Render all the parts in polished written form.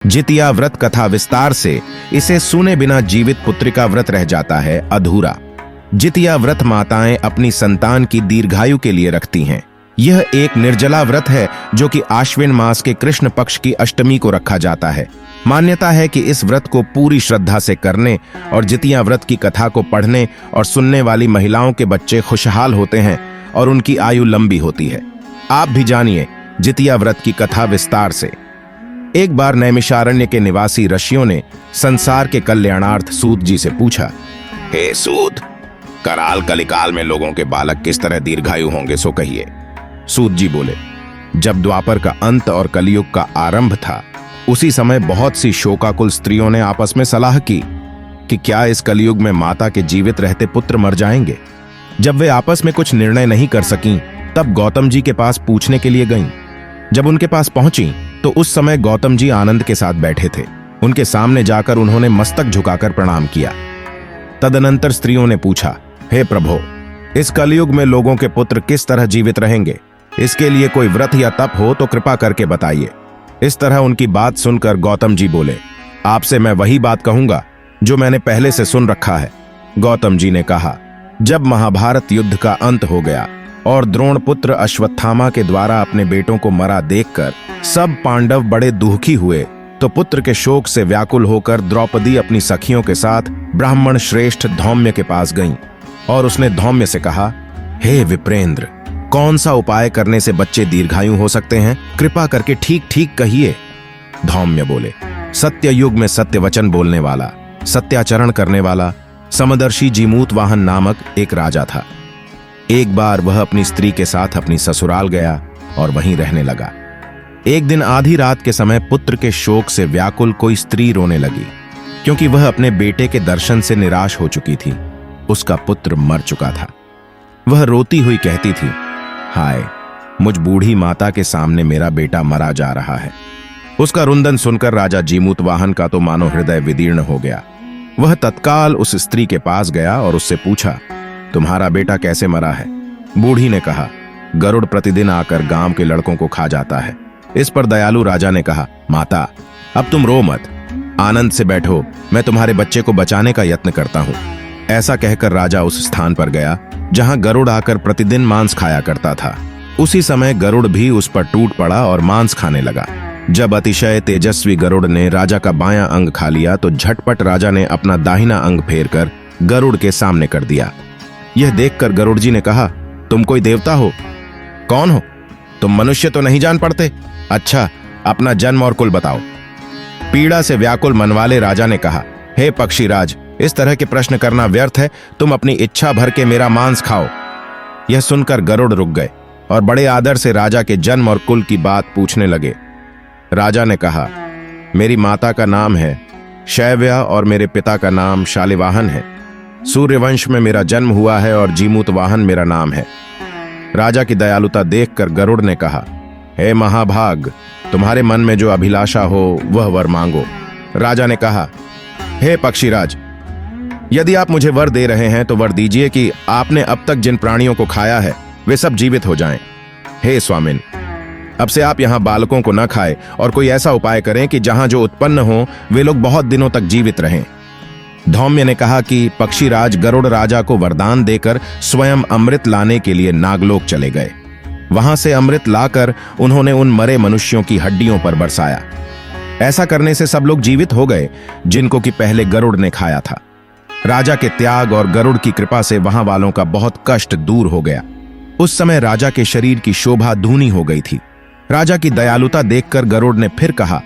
जितिया व्रत कथा विस्तार से इसे सुने बिना जीवित पुत्रिका व्रत रह जाता है अधूरा। जितिया व्रत माताएं अपनी संतान की दीर्घायु के लिए रखती हैं। यह एक निर्जला व्रत है जो कि आश्विन मास के कृष्ण पक्ष की अष्टमी को रखा जाता है। मान्यता है कि इस व्रत को पूरी श्रद्धा से करने और जितिया व्रत की कथा को पढ़ने और सुनने वाली महिलाओं के बच्चे खुशहाल होते हैं और उनकी आयु लंबी होती है। आप भी जानिए जितिया व्रत की कथा विस्तार से। एक बार नैमिषारण्य के निवासी ऋषियों ने संसार के कल्याणार्थ सूत जी से पूछा, हे सूत, कराल कलिकाल में लोगों के बालक किस तरह दीर्घायु होंगे सो कहिए। सूत जी बोले, जब द्वापर का अंत और कलयुग का आरंभ था उसी समय बहुत सी शोकाकुल स्त्रियों ने आपस में सलाह की कि क्या इस कलयुग में माता के जीवित रहते पुत्र मर जाएंगे। जब वे आपस में कुछ निर्णय नहीं कर सकीं, तब गौतम जी के पास पूछने के लिए गईं। जब उनके पास पहुंची तो उस समय गौतम जी आनंद के साथ बैठे थे। उनके सामने जाकर उन्होंने मस्तक झुकाकर प्रणाम किया। तदनंतर स्त्रियों ने पूछा, हे प्रभो, इस कलयुग में लोगों के पुत्र किस तरह जीवित रहेंगे? इसके लिए कोई व्रत या तप हो तो कृपा करके बताइए। इस तरह उनकी बात सुनकर गौतम जी बोले, आपसे मैं वही बात कहूंगा जो मैंने पहले से सुन रखा है। गौतम जी ने कहा, जब महाभारत युद्ध का अंत हो गया और द्रोण पुत्र अश्वत्थामा के द्वारा अपने बेटों को मरा देखकर सब पांडव बड़े दुखी हुए, तो पुत्र के शोक से व्याकुल होकर द्रौपदी अपनी सखियों के साथ ब्राह्मण श्रेष्ठ धौम्य के पास गईं और उसने धौम्य से कहा, हे विप्रेंद्र, कौन सा उपाय करने से बच्चे दीर्घायु हो सकते हैं? कृपा करके ठीक ठीक कहिए। धौम्य बोले, सत्य युग में सत्य वचन बोलने वाला, सत्याचरण करने वाला समदर्शी जीमूतवाहन नामक एक राजा था। एक बार वह अपनी स्त्री के साथ अपनी ससुराल गया और वहीं रहने लगा। एक दिन आधी रात के समय पुत्र के शोक से व्याकुल कोई स्त्री रोने लगी, क्योंकि वह अपने बेटे के दर्शन से निराश हो चुकी थी। उसका पुत्र मर चुका था। वह रोती हुई कहती थी, हाय, मुझ बूढ़ी माता के सामने मेरा बेटा मरा जा रहा है। उसका रुंदन सुनकर राजा जीमूतवाहन का तो मानो हृदय विदीर्ण हो गया। वह तत्काल उस स्त्री के पास गया और उससे पूछा, तुम्हारा बेटा कैसे मरा है? बूढ़ी ने कहा, गरुड़ प्रतिदिन आकर गांव के लड़कों को खा जाता है। इस पर दयालु राजा ने कहा, माता, अब तुम रो मत, आनंद से बैठो, मैं तुम्हारे बच्चे को बचाने का यत्न करता हूं। ऐसा कहकर राजा उस स्थान पर गया जहां गरुड़ आकर प्रतिदिन मांस खाया करता था। उसी समय गरुड़ भी उस पर टूट पड़ा और मांस खाने लगा। जब अतिशय तेजस्वी गरुड़ ने राजा का बायां अंग खा लिया तो झटपट राजा ने अपना दाहिना अंग फेरकर गरुड़ के सामने कर दिया। यह देखकर गरुड़ जी ने कहा, तुम कोई देवता हो? कौन हो तुम? मनुष्य तो नहीं जान पड़ते? अच्छा, अपना जन्म और कुल बताओ। पीड़ा से व्याकुल मन वाले राजा ने कहा, हे पक्षीराज, इस तरह के प्रश्न करना व्यर्थ है, तुम अपनी इच्छा भर के मेरा मांस खाओ। यह सुनकर गरुड़ रुक गए और बड़े आदर से राजा के जन्म और कुल की बात पूछने लगे। राजा ने कहा, मेरी माता का नाम है शैव्या और मेरे पिता का नाम शालिवाहन है। सूर्यवंश में मेरा जन्म हुआ है और जीमूतवाहन मेरा नाम है। राजा की दयालुता देखकर गरुड़ ने कहा, हे महाभाग, तुम्हारे मन में जो अभिलाषा हो वह वर मांगो। राजा ने कहा, हे पक्षीराज, यदि आप मुझे वर दे रहे हैं तो वर दीजिए कि आपने अब तक जिन प्राणियों को खाया है वे सब जीवित हो जाएं। हे स्वामिन, अब से आप यहाँ बालकों को न खाएं और कोई ऐसा उपाय करें कि जहां जो उत्पन्न हो वे लोग बहुत दिनों तक जीवित रहें। धौम्य ने कहा कि पक्षीराज गरुड़ राजा को वरदान देकर स्वयं अमृत लाने के लिए नागलोक चले गए। वहां से अमृत लाकर उन्होंने उन मरे मनुष्यों की हड्डियों पर बरसाया। ऐसा करने से सब लोग जीवित हो गए जिनको कि पहले गरुड़ ने खाया था। राजा के त्याग और गरुड़ की कृपा से वहां वालों का बहुत कष्ट दूर हो गया। उस समय राजा के शरीर की शोभा धूनी हो गई थी। राजा की दयालुता देखकर गरुड़ ने फिर कहा,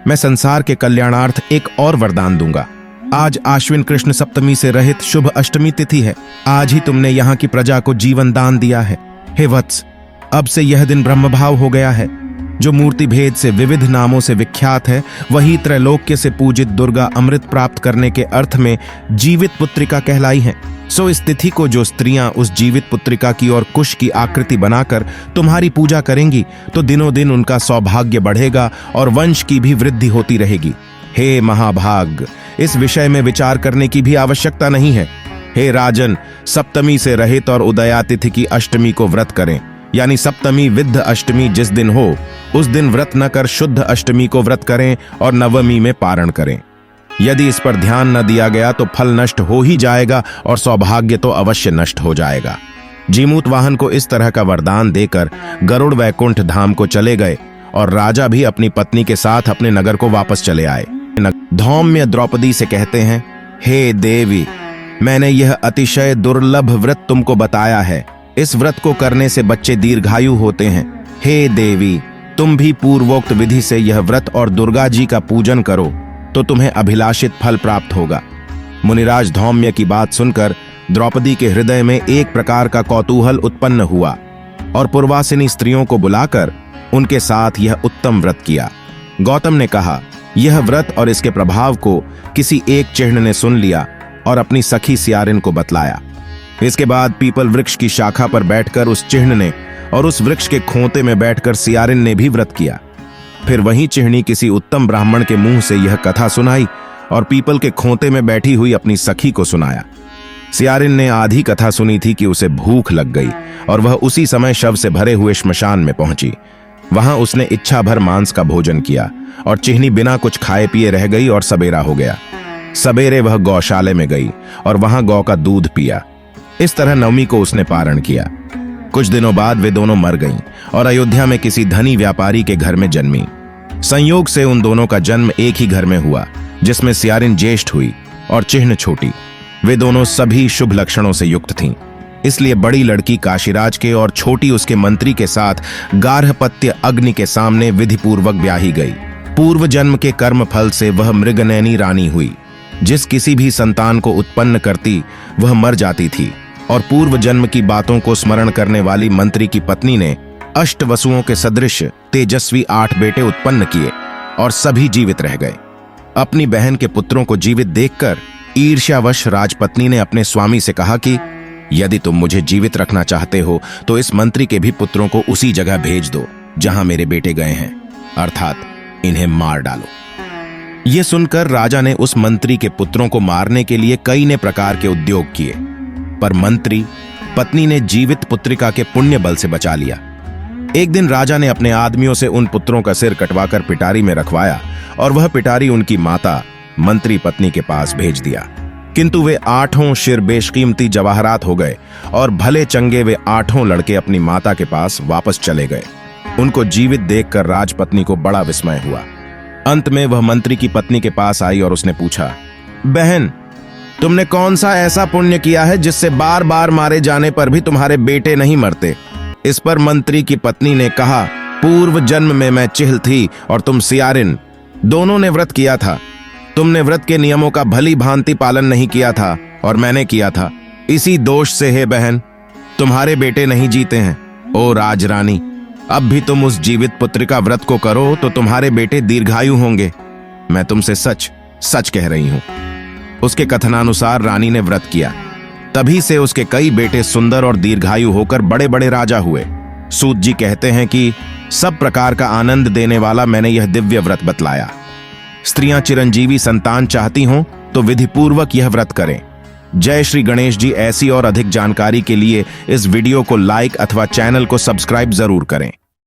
मैं संसार के कल्याणार्थ एक और वरदान दूंगा। आज आश्विन कृष्ण सप्तमी से रहित शुभ अष्टमी तिथि है। आज ही तुमने यहाँ की प्रजा को जीवन दान दिया है। हे वत्स, अब से यह दिन ब्रह्मभाव हो गया है। जो मूर्ति भेद से विविध नामों से विख्यात है, वही त्रैलोक्य से पूजित दुर्गा अमृत प्राप्त करने के अर्थ में जीवित पुत्रिका कहलाई है। सो इस तिथि को जो स्त्रियां उस जीवित पुत्रिका की और कुश की आकृति बनाकर तुम्हारी पूजा करेंगी तो दिनों दिन उनका सौभाग्य बढ़ेगा और वंश की भी वृद्धि होती रहेगी। हे महाभाग, इस विषय में विचार करने की भी आवश्यकता नहीं है। हे राजन, सप्तमी से रहित और उदयातिथि की अष्टमी को व्रत करें। यानी सप्तमी विद्ध अष्टमी जिस दिन हो उस दिन व्रत न कर शुद्ध अष्टमी को व्रत करें और नवमी में पारण करें। यदि इस पर ध्यान न दिया गया तो फल नष्ट हो ही जाएगा और सौभाग्य तो अवश्य नष्ट हो जाएगा। जीमूत वाहन को इस तरह का वरदान देकर गरुड़ वैकुंठ धाम को चले गए और राजा भी अपनी पत्नी के साथ अपने नगर को वापस चले आए। धौम्य द्रौपदी से कहते हैं, हे देवी, मैंने यह अतिशय दुर्लभ व्रत तुमको बताया है। इस व्रत को करने से बच्चे दीर्घायु होते हैं। हे देवी, तुम भी पूर्वोक्त विधि से यह व्रत और दुर्गा जी का पूजन करो तो तुम्हें अभिलाषित फल प्राप्त होगा। मुनिराज धौम्य की बात सुनकर द्रौपदी के हृदय में एक प्रकार का कौतूहल उत्पन्न हुआ और पूर्वासिनी स्त्रियों को बुलाकर उनके साथ यह उत्तम व्रत किया। गौतम ने कहा, यह व्रत और इसके प्रभाव को किसी एक चिह्न ने सुन लिया और अपनी सखी सियारिन को बतलाया। इसके बाद पीपल वृक्ष की शाखा पर बैठकर उस चिह्न ने और उस वृक्ष के खोते में बैठकर सियारिन ने भी व्रत किया। फिर वही चिह्नी किसी उत्तम ब्राह्मण के मुंह से यह कथा सुनाई और पीपल के खोते में बैठी हुई अपनी सखी को सुनाया। सियारिन ने आधी कथा सुनी थी कि उसे भूख लग गई और वह उसी समय शव से भरे हुए श्मशान में पहुंची। वहां उसने इच्छा भर मांस का भोजन किया और चिह्नी बिना कुछ खाए पिए रह गई और सबेरा हो गया। सबेरे वह गौशाले में गई और वहां गौ का दूध पिया। इस तरह नवमी को उसने पारण किया। कुछ दिनों बाद वे दोनों मर गईं और अयोध्या में किसी धनी व्यापारी के घर में जन्मी। संयोग से उन दोनों का जन्म एक ही घर में हुआ, जिसमें सियारिन ज्येष्ठ हुई और चिह्न छोटी। वे दोनों सभी शुभ लक्षणों से युक्त थीं, इसलिए बड़ी लड़की काशीराज के और छोटी उसके मंत्री के साथ गार्हपत्य अग्नि के सामने विधिपूर्वक ब्याही गई। पूर्व जन्म के कर्म फल से वह मृगनयनी रानी हुई। जिस किसी भी संतान को उत्पन्न करती वह मर जाती थी और पूर्व जन्म की बातों को स्मरण करने वाली मंत्री की पत्नी ने अष्ट वसुओं के सदृश तेजस्वी 8 बेटे उत्पन्न किए और सभी जीवित रह गए। अपनी बहन के पुत्रों को जीवित देखकर ईर्ष्यावश राजपत्नी ने अपने स्वामी से कहा कि यदि तुम मुझे जीवित रखना चाहते हो तो इस मंत्री के भी पुत्रों को उसी जगह भेज दो जहां मेरे बेटे गए हैं, अर्थात इन्हें मार डालो। यह सुनकर राजा ने उस मंत्री के पुत्रों को मारने के लिए कई ने प्रकार के उद्योग किए, पर मंत्री पत्नी ने जीवित पुत्रिका के पुण्य बल से बचा लिया। एक दिन राजा ने अपने आदमियों से उन पुत्रों का सिर कटवाकर पिटारी में रखवाया और वह पिटारी उनकी माता मंत्री पत्नी के पास भेज दिया। किंतु वे 8 शिर बेशकीमती जवाहरात हो गए और भले चंगे वे 8 लड़के अपनी माता के पास वापस चले गए। उनको जीवित देखकर राजपत्नी को बड़ा विस्मय हुआ। अंत में वह मंत्री की पत्नी के पास आई और उसने पूछा, बहन, तुमने कौन सा ऐसा पुण्य किया है जिससे बार बार मारे जाने पर भी तुम्हारे बेटे नहीं मरते? इस पर मंत्री की पत्नी ने कहा, पूर्व जन्म में मैं चिह्ल थी और तुम सियारिन, दोनों ने व्रत किया था। तुमने व्रत के नियमों का भली भांति पालन नहीं किया था और मैंने किया था। इसी दोष से है बहन, तुम्हारे बेटे नहीं जीते हैं। ओ राजरानी, अब भी तुम उस जीवित पुत्र का व्रत को करो तो तुम्हारे बेटे दीर्घायु होंगे। मैं तुमसे सच सच कह रही हूं। उसके कथनानुसार रानी ने व्रत किया। तभी से उसके कई बेटे सुंदर और दीर्घायु होकर बड़े बड़े राजा हुए। सूत जी कहते हैं कि सब प्रकार का आनंद देने वाला मैंने यह दिव्य व्रत बतलाया। स्त्रियां चिरंजीवी संतान चाहती हों तो विधिपूर्वक यह व्रत करें। जय श्री गणेश जी। ऐसी और अधिक जानकारी के लिए इस वीडियो को लाइक अथवा चैनल को सब्सक्राइब जरूर करें।